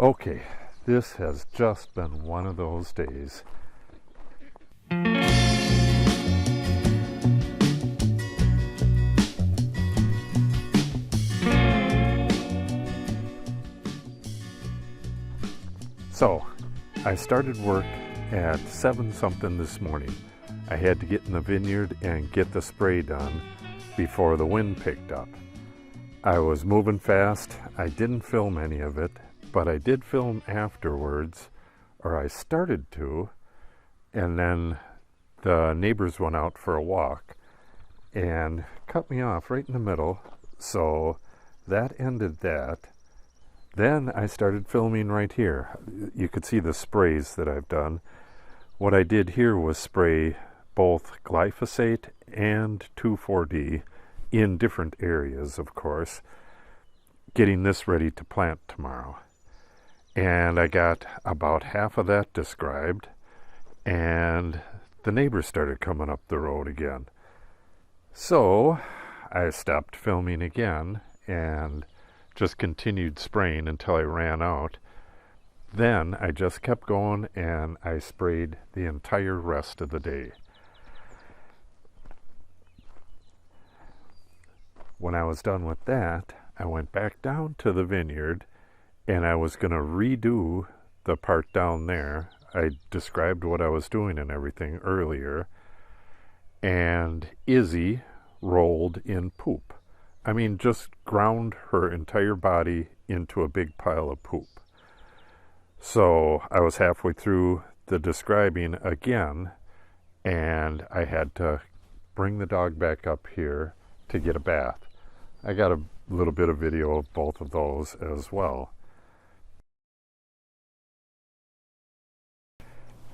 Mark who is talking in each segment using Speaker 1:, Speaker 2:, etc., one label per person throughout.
Speaker 1: Okay, this has just been one of those days. So, I started work at 7 something this morning. I had to get in the vineyard and get the spray done before the wind picked up. I was moving fast. I didn't film any of it, but I did film afterwards, or I started to, and then the neighbors went out for a walk and cut me off right in the middle, so that ended that. Then I started filming right here. You could see the sprays that I've done. What I did here was spray both glyphosate and 2,4-D in different areas, of course, getting this ready to plant tomorrow. And I got about half of that described, and the neighbors started coming up the road again. So I stopped filming again and just continued spraying until I ran out. Then I just kept going and I sprayed the entire rest of the day. When I was done with that, I went back down to the vineyard and I was going to redo the part down there. I described what I was doing and everything earlier, and Izzy rolled in poop. I mean, just ground her entire body into a big pile of poop. So I was halfway through the describing again, and I had to bring the dog back up here to get a bath. I got a little bit of video of both of those as well.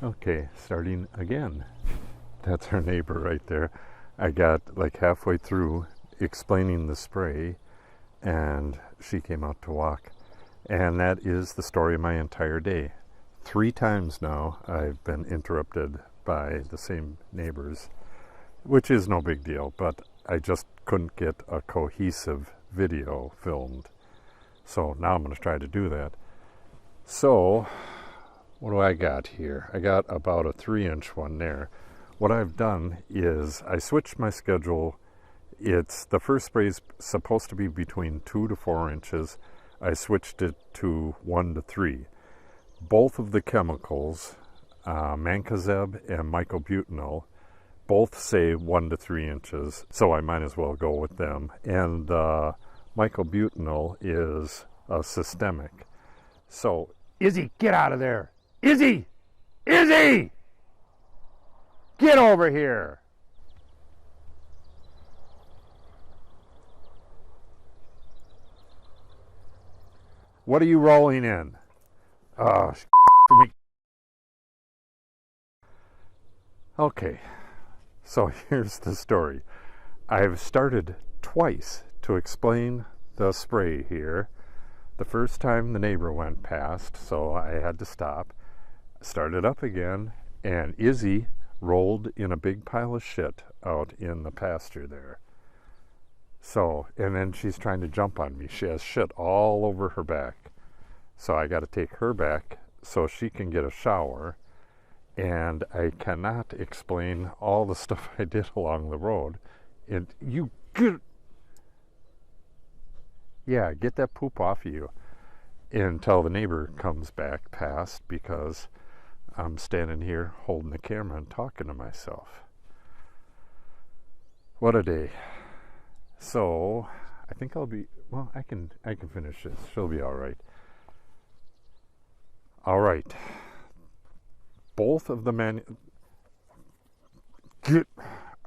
Speaker 1: Okay, starting again. That's our neighbor right there. I got like halfway through explaining the spray, and she came out to walk. And that is the story of my entire day. 3 times now I've been interrupted by the same neighbors, which is no big deal, but I just couldn't get a cohesive video filmed. So now I'm going to try to do that. So what do I got here? I got about a 3-inch one there. What I've done is I switched my schedule. It's the first spray is supposed to be between 2 to 4 inches. I switched it to 1 to 3. Both of the chemicals, mancozeb and mycobutanol, both say 1 to 3 inches, so I might as well go with them. And mycobutanol is systemic. So, Izzy, get out of there! Izzy! Izzy! Get over here! What are you rolling in? Oh, for me. Okay, so here's the story. I've started twice to explain the spray here. The first time the neighbor went past, so I had to stop. Started up again, and Izzy rolled in a big pile of shit out in the pasture there. So, and then she's trying to jump on me. She has shit all over her back. So I got to take her back so she can get a shower. And I cannot explain all the stuff I did along the road. And you get, yeah, get that poop off of you until the neighbor comes back past, because I'm standing here holding the camera and talking to myself. What a day. So I think I'll be, well, I can finish this. She'll be all right. All right. Both of the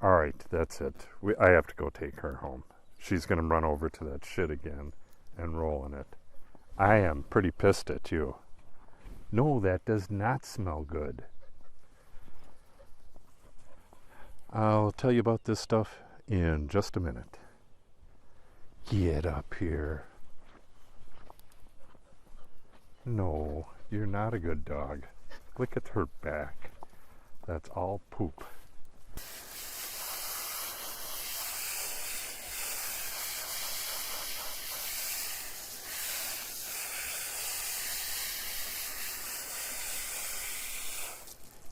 Speaker 1: all right, that's it. I have to go take her home. She's going to run over to that shit again and roll in it. I am pretty pissed at you. No, that does not smell good. I'll tell you about this stuff in just a minute. Get up here. No, you're not a good dog. Look at her back. That's all poop.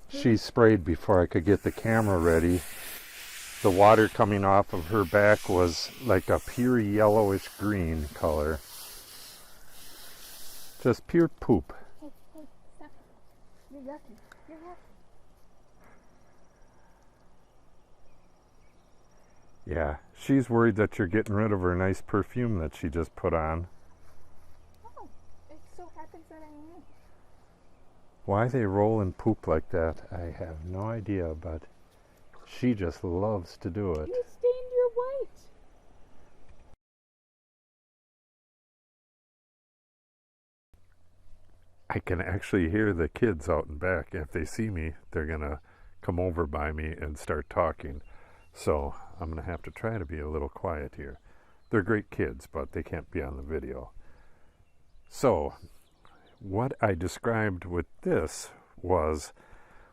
Speaker 1: she sprayed before I could get the camera ready. The water coming off of her back was like a pure yellowish green color. Just pure poop.
Speaker 2: Hey, stop. You're yucky. You're yucky.
Speaker 1: Yeah, she's worried that you're getting rid of her nice perfume that she just put on.
Speaker 2: Oh, it so happens that I am.
Speaker 1: Why they roll in poop like that, I have no idea, but she just loves to do it.
Speaker 2: You stained your white.
Speaker 1: I can actually hear the kids out and back. If they see me, they're going to come over by me and start talking. So I'm going to have to try to be a little quiet here. They're great kids, but they can't be on the video. So what I described with this was,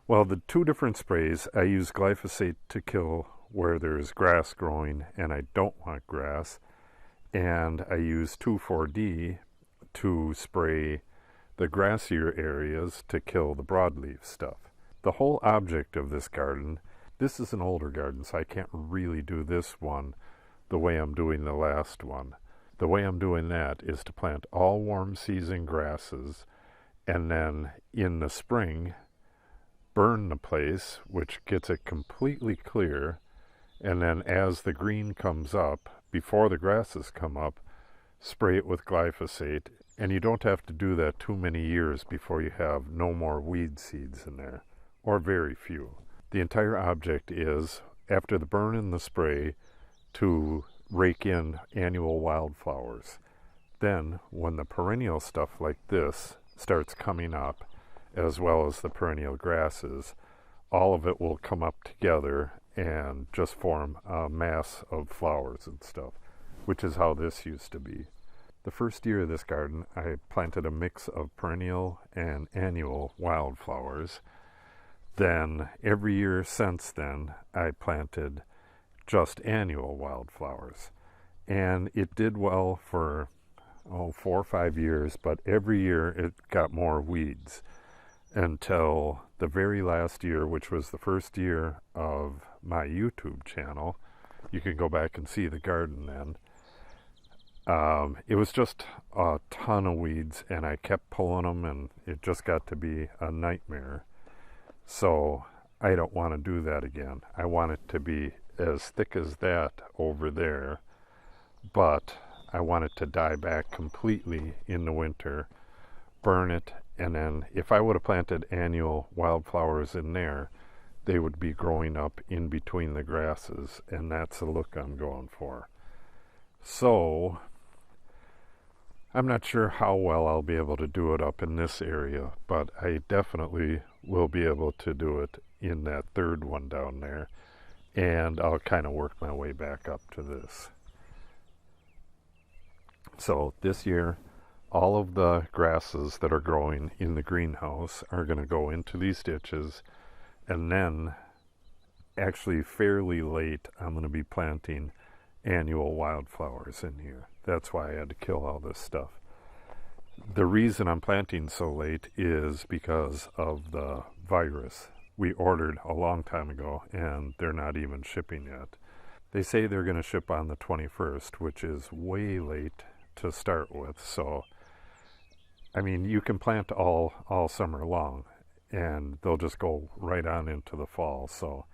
Speaker 1: well, the two different sprays. I use glyphosate to kill where there's grass growing and I don't want grass. And I use 2,4-D to spray the grassier areas to kill the broadleaf stuff. The whole object of this garden, this is an older garden, so I can't really do this one the way I'm doing the last one. The way I'm doing that is to plant all warm season grasses and then in the spring burn the place, which gets it completely clear, and then as the green comes up, before the grasses come up, spray it with glyphosate. And you don't have to do that too many years before you have no more weed seeds in there, or very few. The entire object is, after the burn and the spray, to rake in annual wildflowers. Then, when the perennial stuff like this starts coming up, as well as the perennial grasses, all of it will come up together and just form a mass of flowers and stuff, which is how this used to be. The first year of this garden, I planted a mix of perennial and annual wildflowers. Then, every year since then, I planted just annual wildflowers. And it did well for, 4 or 5 years, but every year it got more weeds. Until the very last year, which was the first year of my YouTube channel. You can go back and see the garden then. It was just a ton of weeds, and I kept pulling them, and it just got to be a nightmare. So I don't want to do that again. I want it to be as thick as that over there, but I want it to die back completely in the winter, burn it, and then if I would have planted annual wildflowers in there, they would be growing up in between the grasses, and that's the look I'm going for. So I'm not sure how well I'll be able to do it up in this area, but I definitely will be able to do it in that third one down there, and I'll kind of work my way back up to this. So this year, all of the grasses that are growing in the greenhouse are going to go into these ditches, and then actually fairly late I'm going to be planting annual wildflowers in here. That's why I had to kill all this stuff. The reason I'm planting so late is because of the virus. We ordered a long time ago and they're not even shipping yet. They say they're going to ship on the 21st, which is way late to start with. So, I mean, you can plant all summer long and they'll just go right on into the fall. So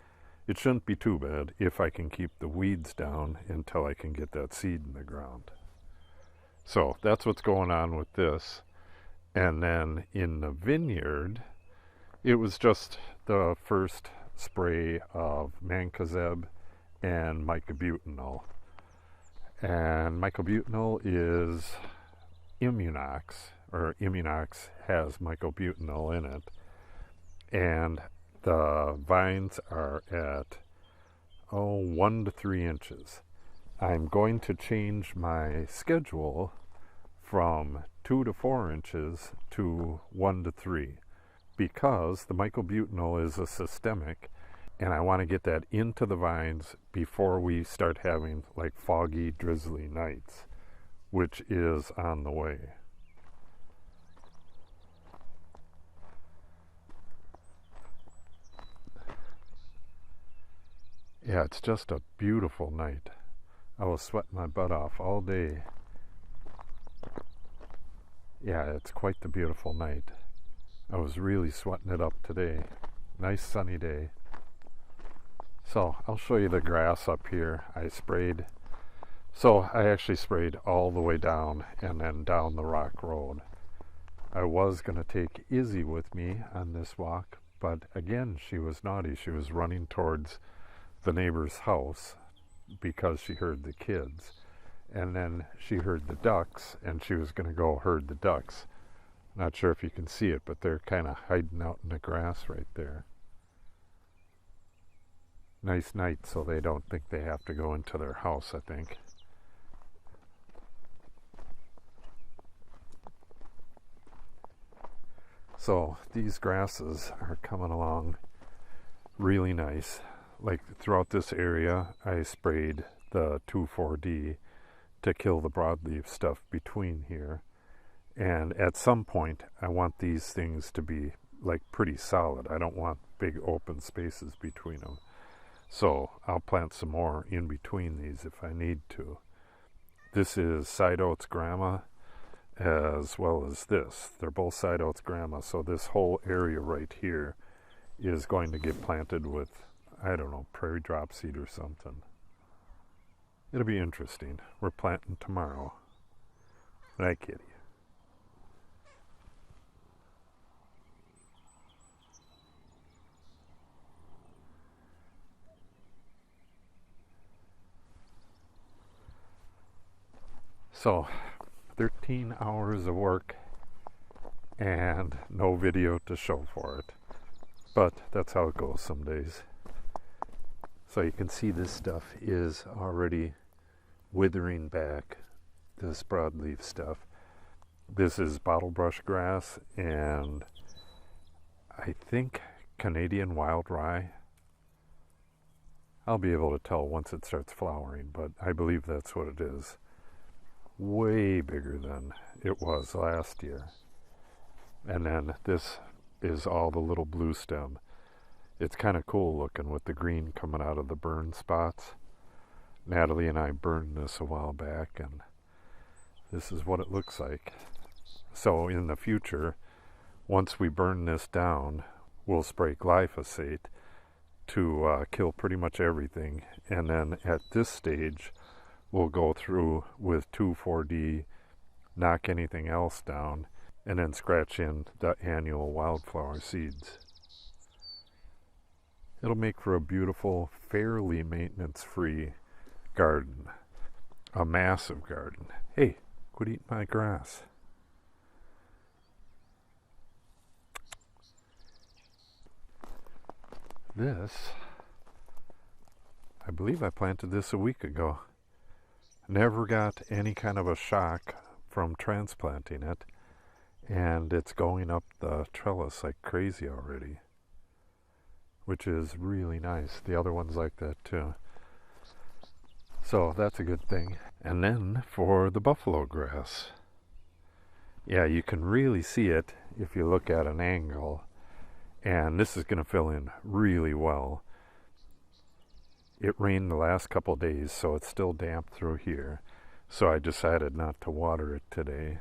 Speaker 1: it shouldn't be too bad if I can keep the weeds down until I can get that seed in the ground. So that's what's going on with this. And then in the vineyard, it was just the first spray of mancozeb and mycobutanol. And mycobutanol is Immunox, or Immunox has mycobutanol in it. And the vines are at 1 to 3 inches. I'm going to change my schedule from 2 to 4 inches to 1 to 3 because the mycobutanol is a systemic, and I want to get that into the vines before we start having like foggy, drizzly nights, which is on the way. Yeah, it's just a beautiful night. I was sweating my butt off all day. Yeah, it's quite the beautiful night. I was really sweating it up today. Nice sunny day. So I'll show you the grass up here. I actually sprayed all the way down and then down the rock road. I was going to take Izzy with me on this walk, but again, she was naughty. She was running towards the neighbor's house because she heard the kids. And then she heard the ducks, and she was going to go herd the ducks. Not sure if you can see it, but they're kind of hiding out in the grass right there. Nice night, so they don't think they have to go into their house, I think. So these grasses are coming along really nice. Like throughout this area, I sprayed the 2,4-D to kill the broadleaf stuff between here. And at some point, I want these things to be like pretty solid. I don't want big open spaces between them. So I'll plant some more in between these if I need to. This is side oats grama as well as this. They're both side oats grama, so this whole area right here is going to get planted with, I don't know, prairie drop seed or something. It'll be interesting. We're planting tomorrow. Right, kitty? So, 13 hours of work and no video to show for it. But that's how it goes some days. So you can see this stuff is already withering back, this broadleaf stuff. This is bottlebrush grass and I think Canadian wild rye. I'll be able to tell once it starts flowering, but I believe that's what it is. Way bigger than it was last year. And then this is all the little blue stem. It's kind of cool looking with the green coming out of the burn spots. Natalie and I burned this a while back, and this is what it looks like. So in the future, once we burn this down, we'll spray glyphosate to kill pretty much everything. And then at this stage, we'll go through with 2,4-D, knock anything else down, and then scratch in the annual wildflower seeds. It'll make for a beautiful, fairly maintenance-free garden. A massive garden. Hey, quit eating my grass. This, I believe I planted this a week ago. Never got any kind of a shock from transplanting it, and it's going up the trellis like crazy already, which is really nice. The other one's like that too. So that's a good thing. And then for the buffalo grass. Yeah, you can really see it if you look at an angle, and this is going to fill in really well. It rained the last couple days, so it's still damp through here. So I decided not to water it today.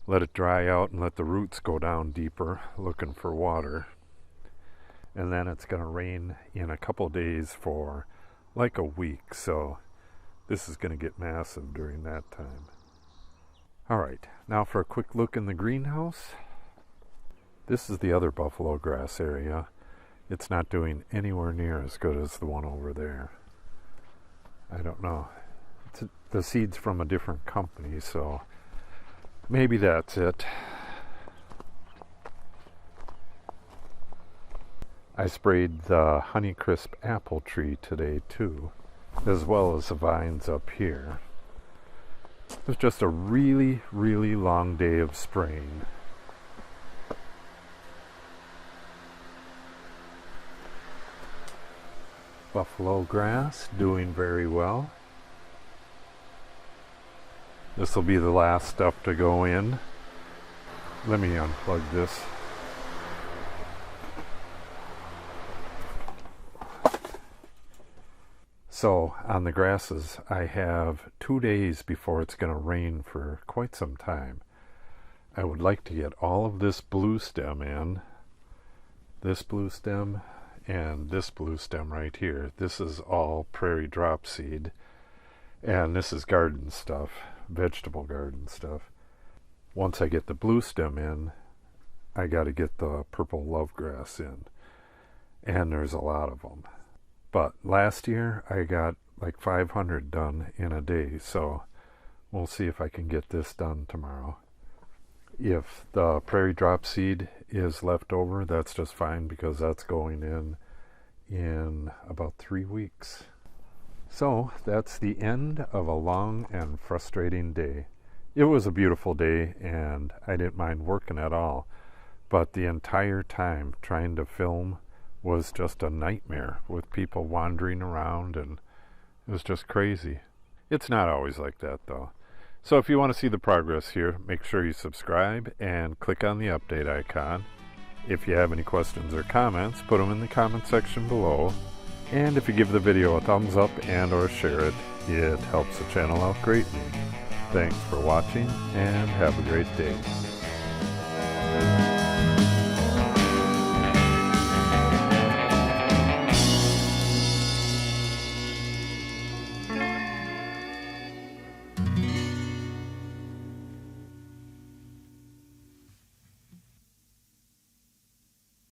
Speaker 1: Let it dry out and let the roots go down deeper, looking for water. And then it's going to rain in a couple days for like a week, so this is going to get massive during that time. Alright, now for a quick look in the greenhouse. This is the other buffalo grass area. It's not doing anywhere near as good as the one over there. I don't know. The seed's from a different company, so maybe that's it. I sprayed the Honeycrisp apple tree today too, as well as the vines up here. It was just a really, really long day of spraying. Buffalo grass doing very well. This will be the last stuff to go in. Let me unplug this. So on the grasses, I have 2 days before it's going to rain for quite some time. I would like to get all of this blue stem in, this blue stem, and this blue stem right here. This is all prairie drop seed, and this is garden stuff, vegetable garden stuff. Once I get the blue stem in, I got to get the purple lovegrass in, and there's a lot of them. But last year I got like 500 done in a day, so we'll see if I can get this done tomorrow. If the prairie drop seed is left over, that's just fine, because that's going in about 3 weeks. So that's the end of a long and frustrating day. It was a beautiful day and I didn't mind working at all, but the entire time trying to film was just a nightmare, with people wandering around, and it was just crazy. It's not always like that though. So if you want to see the progress here, make sure you subscribe and click on the update icon. If you have any questions or comments, put them in the comment section below. And if you give the video a thumbs up and or share it, it helps the channel out greatly. Thanks for watching and have a great day.